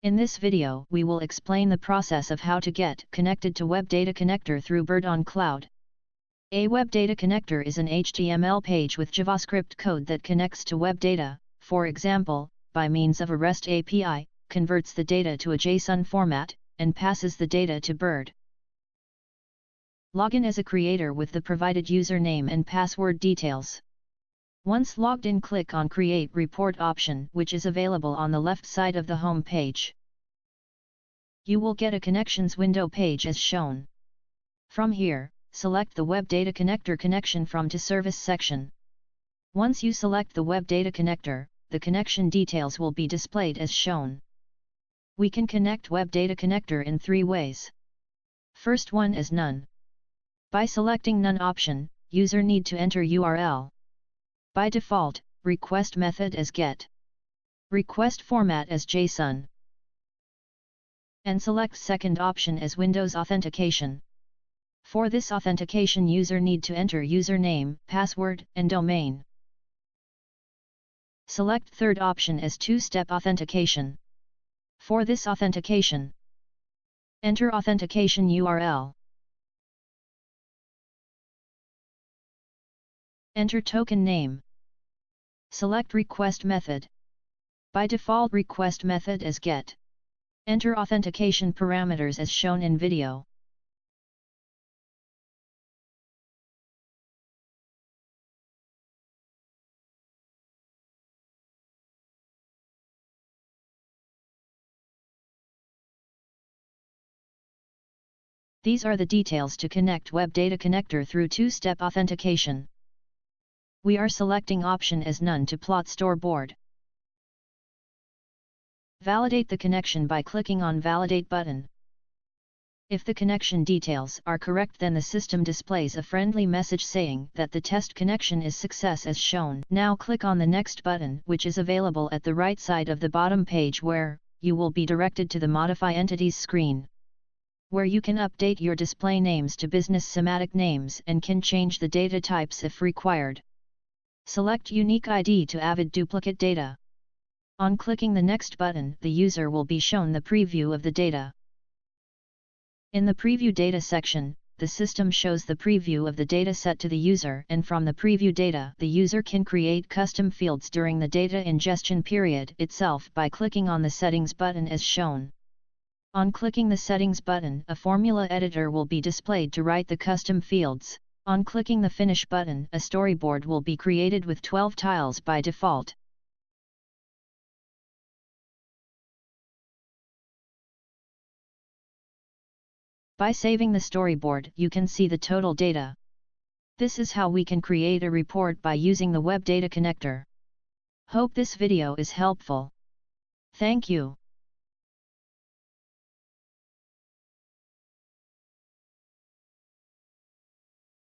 In this video we will explain the process of how to get connected to Web Data Connector through BIRD on Cloud. A Web Data Connector is an HTML page with JavaScript code that connects to web data, for example, by means of a REST API, converts the data to a JSON format, and passes the data to BIRD. Login as a creator with the provided username and password details. Once logged in, click on Create Report option, which is available on the left side of the home page. You will get a Connections window page as shown. From here, select the Web Data Connector connection from To Service section. Once you select the Web Data Connector, the connection details will be displayed as shown. We can connect Web Data Connector in 3 ways. First one is None. By selecting None option, user need to enter URL. By default, request method as GET. Request format as JSON. And select second option as Windows Authentication. For this authentication, user need to enter username, password, and domain. Select third option as two-step authentication. For this authentication, enter authentication URL. Enter token name. Select request method. By default, request method as GET. Enter authentication parameters as shown in video. These are the details to connect Web Data Connector through two-step authentication. We are selecting option as None to plot storyboard. Validate the connection by clicking on Validate button. If the connection details are correct, then the system displays a friendly message saying that the test connection is success as shown. Now click on the Next button, which is available at the right side of the bottom page, where you will be directed to the Modify Entities screen, where you can update your display names to business semantic names and can change the data types if required. Select Unique ID to avoid duplicate data. On clicking the Next button, the user will be shown the preview of the data. In the Preview Data section, the system shows the preview of the data set to the user, and from the preview data, the user can create custom fields during the data ingestion period itself by clicking on the Settings button as shown. On clicking the Settings button, a formula editor will be displayed to write the custom fields. On clicking the Finish button, a storyboard will be created with 12 tiles by default. By saving the storyboard, you can see the total data. This is how we can create a report by using the Web Data Connector. Hope this video is helpful. Thank you.